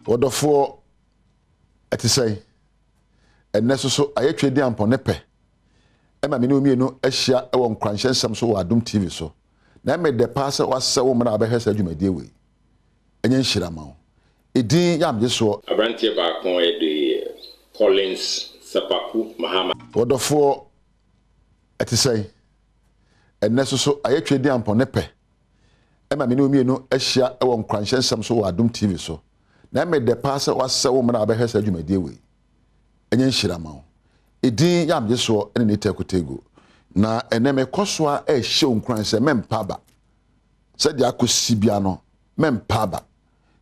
Wodofo ati say enneso so ayetwedi ampone pe ema me ne omienu ahia e won Nkuranhyensem so wa Adom TV so na me de pass wase wo mna abehesa dwumadie we enye nhira ma wo edin yam je so abrantie ba kon e de Collins Sapaku Mahama wodofo ati say enneso so ayetwedi ampone pe ema me ne omienu ahia e won Nkuranhyensem so wa Adom TV so na me de pass wase wo mna abehesa dwumadie we enye nhira ma wo edin yam je so ene netakotego na ene me kosoa e hye Nkuranhyensem mempaba se dia akosi bia no mempaba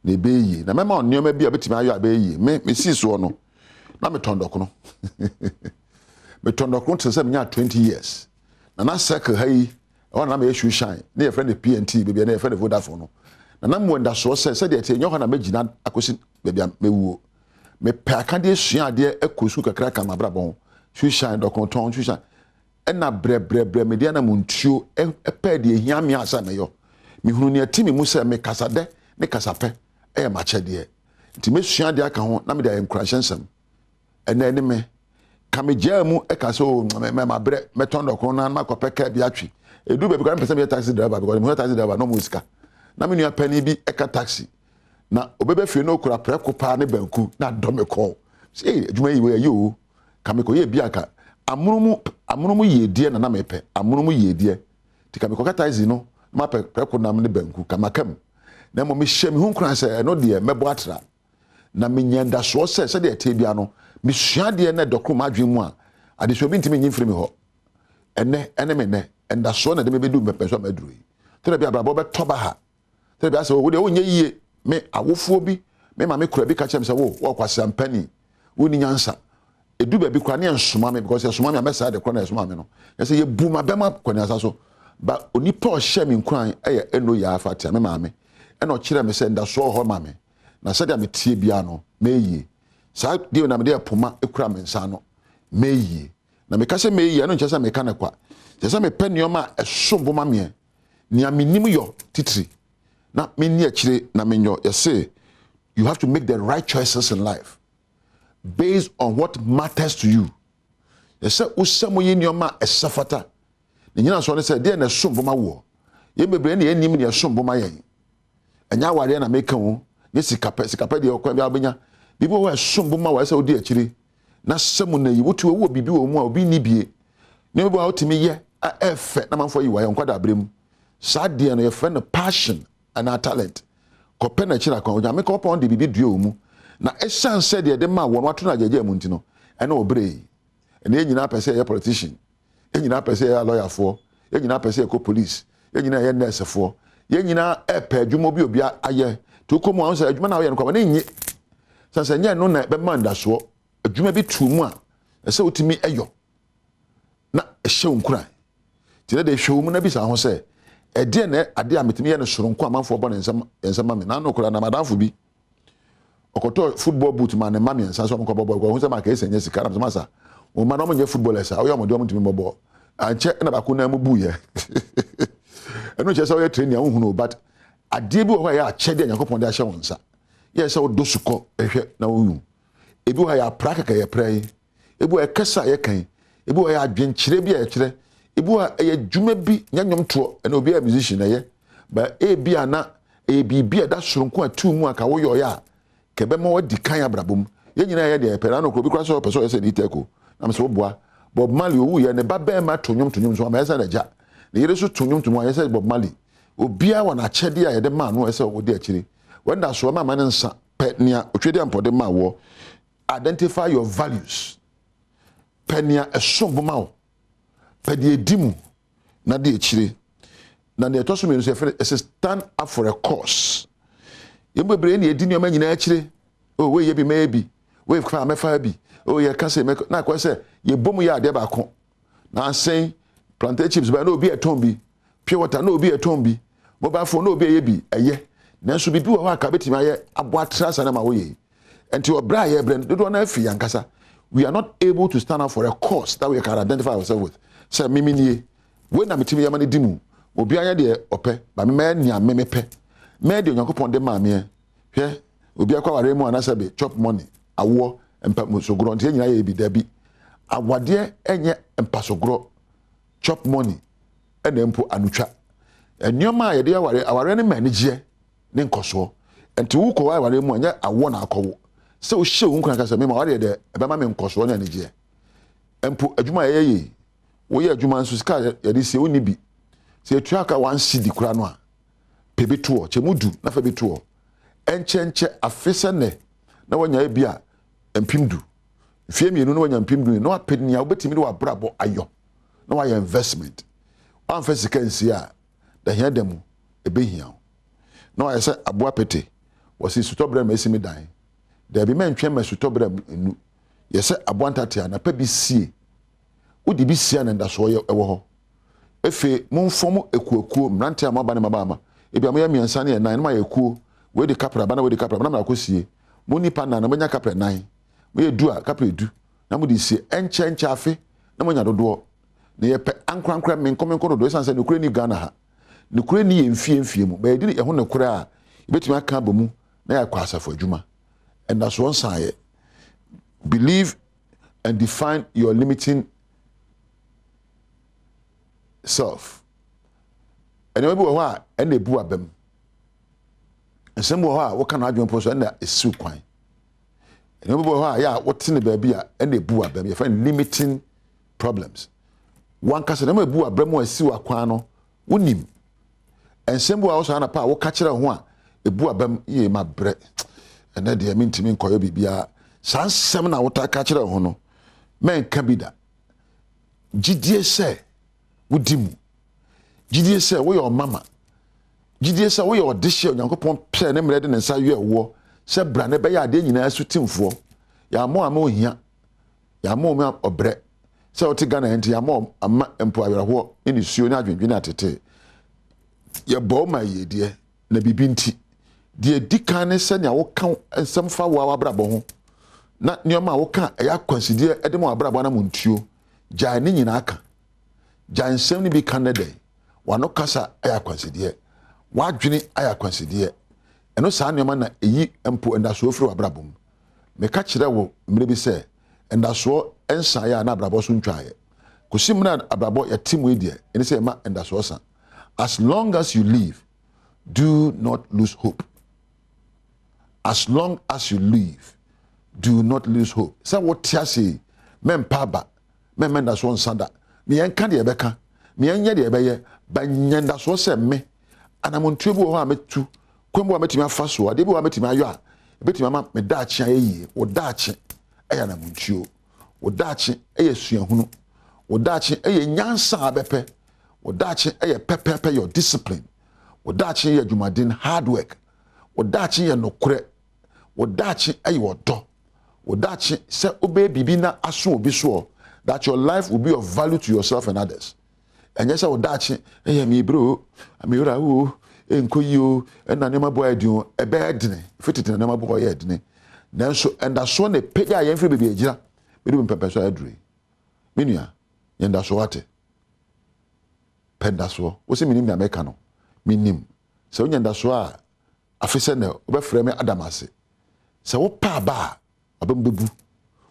na ebeyi na mema onioma bia betimi ayo abeyi me si so no na me tondoko no me tondoko tse me nya 20 years na circle hai wana me issue shine na your friend PNT bia na your friend Vodafone no na mo nda so se dia te nyoka na magina akosi bia mewuo me paka de sua ade ekosu kakra ka mabrabon shine dokonton shine ena bre me dia na muntuo epe de hia me asa me yo me hunu ne atimi mu se me kasade ne kasape e ma chede nti me sua de aka ho na me de Nkuranhyensem ena ne me ka me gya mu e ka so me mabre me ton dokon na ma kopeka bi atwi edu be bi kan pese me taxi driver because me taxi driver no musika na me nua pani bi e ka taxi na obebe fie no kura preko pa ne banku na dome ko sei adwuma yi we yo kameko ye bia ka amunumu yedie na mepe amunumu yedie ti kameko katazi no ma preko na ne banku kamakam na mo me hye me hu kran se no de mebo atra na me nyanda so se de ete bia no me sua de na dokro ma adwen mu a ade so bi ntimi nyimfiri me ho ene me ne enda so na de me bedu mepe so maduru yi tere bia brabo be toba ha tere bia se wo de wonye yie me awofuo bi me ma me kura bi ka chem se wo kwase ampani woni nyansa edu ba bi kura ne nsoma me because nsoma me amesa de kura na nsoma me no yese ye bu ma be ma kwani asa so ba onipa o hye me nkran eye eno ya afatia me ma me eno kire me se nda so ho ma me na se dia me tie bia no meyi sa de na me de poma ekura me nsa no meyi na me ka se meyi eno nche se me ka na kwa se me pe nioma esombo ma me ni aminim yo titiri na me ni akire na me nyo say you have to make the right choices in life based on what matters to you. Say usamo ye nioma esafata ni nyina so ne say de na sombo ma wo ye bebre na enim ne sombo ma yen anya ware na meka wo ye sikapa de okwa bia benya bibi wo sombo ma wo say odi akire na samu na yi wotu wo bibi wo mu a obi ni bie ne bibi wo timi ye a efe na manfo yi wa ye nkwada abrem sa de no ye friend passion and our talent kopena chira kwa onyame ko pon de bibi duo mu na ehsan said de ma won wato na jeje mu ntino ene obrei ene nyina pese ye politician nyina pese ye lawyer fo nyina pese ye ko police nyina ye nurse fo nyina epe adwumo bi obi aye to komu an say adwuma na ye nkwa na nyi sanse nya no na be manda so adwuma bi tu mu a ese otimi eyo na ehye nkura tire de hwe mu na bi sa ho say ede na ade ametimi ye no soronko amanfo bo ne nsema me na no kura na madanfo bi okoto football boot man ne mami nsa so mko bobo ko hu se ma ka esenye sika na masa o ma no mo nye footballers a o ya mo de o ntimi bobo anche na ba ko na mu bu ye eno che se o ye train ya hu no but ade bi o ho ya che de yakopon de a hye wonsa ye se o dosuko ehwe na wo hu ebi o ya praka ka ye prai ebi o kasa ye kan ebi o ya adwenkyire bi a ye kire ebi o ya dwuma bi nyanyom to na obi a musician na ye ba ebi ana ebi bi a da soronko atu mu aka wo yo ya kebe mo wadi kan abrabom ye nyina ye de pera no ko bi kwa so peso ye se ni teko na so boa Bob Marley owu ye ne ba be ma tonwom so ma ye se na ja ne yere so tonwom ye se Bob Marley obia wa na chede a ye de ma no ye se wo de akiri wenda so ma ne nsa pe nia otwede ampode ma wo identify your values pe nia esombo ma wo pe de edimu na de akiri na ne toso me so ye stand up for a cause yembebre ne edi ne ma nyina akire o we ye bi ma bi we fa me fa bi o ye ka se me na kwa se ye bom ya de ba ko na sen plantain chips ba na obi eton bi pure water na obi eton bi mobile phone na obi ye bi eye na so bi bi wo aka betima ye abo atrasa na ma wo ye enti obra ye bre do na afi yankasa we are not able to stand up for a cause that we can identify ourselves with say mimi nie we na metimi ya ma ne dimu obi anya de ope ba me nia me pe me de Nyankopon de ma me hwe obi akwa ware mu anasa be chop money awo empasogro nti nyina ye bi dabi awade enye empasogro chop money ena mpo anutwa enioma ye de aware ne manage ne nkoso enti wo ko ware mu anya awo na akọwo se o hye wo nkran kasa me ma ware de ebema me nkoso na anije empo adwuma ye wo ye adwuma nso sika ye de se oni bi se etua ka 1 cedi kura no a pebetuo chemudu na fa betuo enchenche afese ne na wanya e bia empimdu fie mienu na wanya empimdu na wapednia obetimi de wabrabo ayo na waya investment wan fa sika nsi a da hia demu ebehia na waya se aboa pete wasi sutobra ma esimi dan da bi mentwe ma sutobra enu yese aboa ntatia na pa bi sie udi bi sie na ndaso ye ewo ho efe monfom ekuakuo mrante amaba ne mabama ebi amoya miensa ne nan ma yekuo we de kapra bana we de kapra bana na akosie mo nipa na na manya kapra nan we edu a kapra edu na mo de sie enche afe na mo nya dodo ne ye pe ankrankra menkomenko dodo esanse ne kure ni Ghana ha ne kure ni emfie mu ba edi ne ho ne kure a ebetimi aka ba mu na ya kwa asafo adwuma and that's one side. Believe and define your limiting self. And maybe wa and the bua bem. And some wa what can I do post and that is so quite. And maybe wa yeah what's in the baby and the bua bem. You find limiting problems. One case na maybe bua bem wa si wa kwano unim. And some wa also ana pa wo catch ho a e bua bem ye ma bre. And then the mean to me koyo bibia san sem na wota catch ho no. Men ka bi da. Gidie se wudimu gidie se wo your mama gidie se wo your odihye onyankopon pse ne mrede ne nsa ye wo se bra ne be ya de nyina asutimfo ya mo ama ohia ya mo me obre se o ti Ghana enti ya mo ama empo awerho ni suo ni adwendwe na tete ye bo ma ye de na bibi nti de dikan ne se nya wo kan ensem fa wo abrabo ho na nioma wo kan ya consider ede mo abrabo na montuo ja ni nyina aka jansem ni bi Canada wano kasa aya consider wadwene aya consider eno saa nneoma na eyi empo endaso ofiri wabrabom me ka kire wo mire bi se endaso ensa ya na abrabo so ntwaye kosim na abrabo ya timu edie eni se ma endaso san as long as you live do not lose hope. As long as you live do not lose hope. Say what tia say men paba men endaso nsanda me enka de ebeka me enye de ebeye banyenda so se me anamontu bi wo ha metu kwembo wa metimi afa so ade bi wa metimi ayo a ebetimi ama me daachi ayi wo daachi eya namontuo wo daachi eye suahunu wo daachi eye nyansa abepe wo daachi eye pepepe your discipline wo daachi eye dwumaden hard work wo daachi eye nokure wo daachi eye wodo wo daachi se obe bibi na aso obi so that your life will be of value to yourself and others. And yes, I would dachi, hey, me bro, I'm your enkoyo, and I never boy do a bad dinner, fitted in a number boy edney. Then so, and that's one a pay I am free baby, we do in pepper so edry. Minia, and that's what Pendaso, what's the meaning of Americano? Minim. So, and that's why a fisher over frame Adamase. So, what pa ba, a bumbu,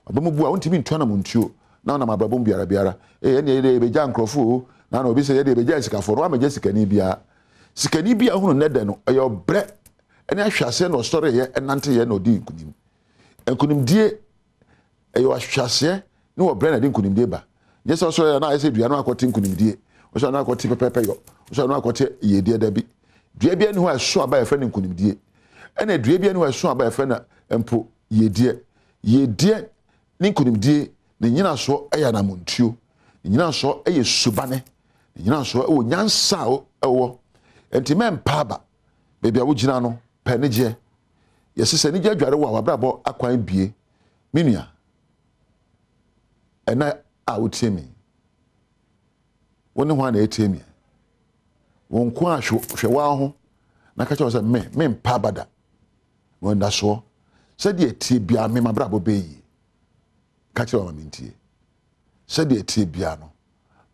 I want to be in Tonamuntio. Na na mabrabom biara ene ede be jankrofo na na obi se ede be jansika for wa me sikani bia hunu nede no eyo bre ene ahwase no story ye enante ye no di nkunim die eyo ahwase ne wo bre na di nkunim die ba yesa so ya na ese dua no akoti nkunim die o so na akoti pepepe yo o so na akoti ye die da bi dua bia ne ho aso aba ye fe ne nkunim die ene dua bia ne ho aso aba ye fe na empo ye die ne nkunim die ne nyina so eya na montuo ne nyina so eye subane ne nyina so o nyansa o enti mempa ba bebia wo gina no peneje yesese ne adware wo abrabo akwan bie minua ena a wotemi woni ho na etemi won ko ahwe wa ho na ka che se mempa bada won da so se de etie bia me mabrabo beyi kache wa mintie se de etie bia no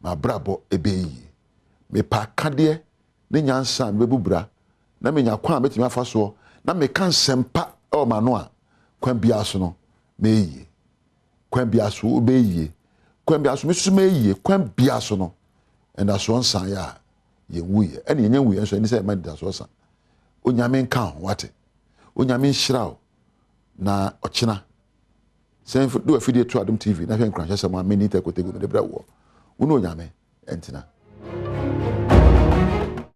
ma brabo ebeyi me pa kade ne nyansa me bubura na me nya kwa betimi afa so na me kan sempa o ma no a kwan bia so no meyi kwan bia so obeyi kwan bia so mesu meyi kwan bia so no enda so nsan ya ye wuye ene yenye wuye so eni say ma da so san onyame nka wate onyame nhyiraw na ochina sen do afidie to Adom TV na hwe Nkuranhyensem a meni ta kotegu me de bra wo onyame entina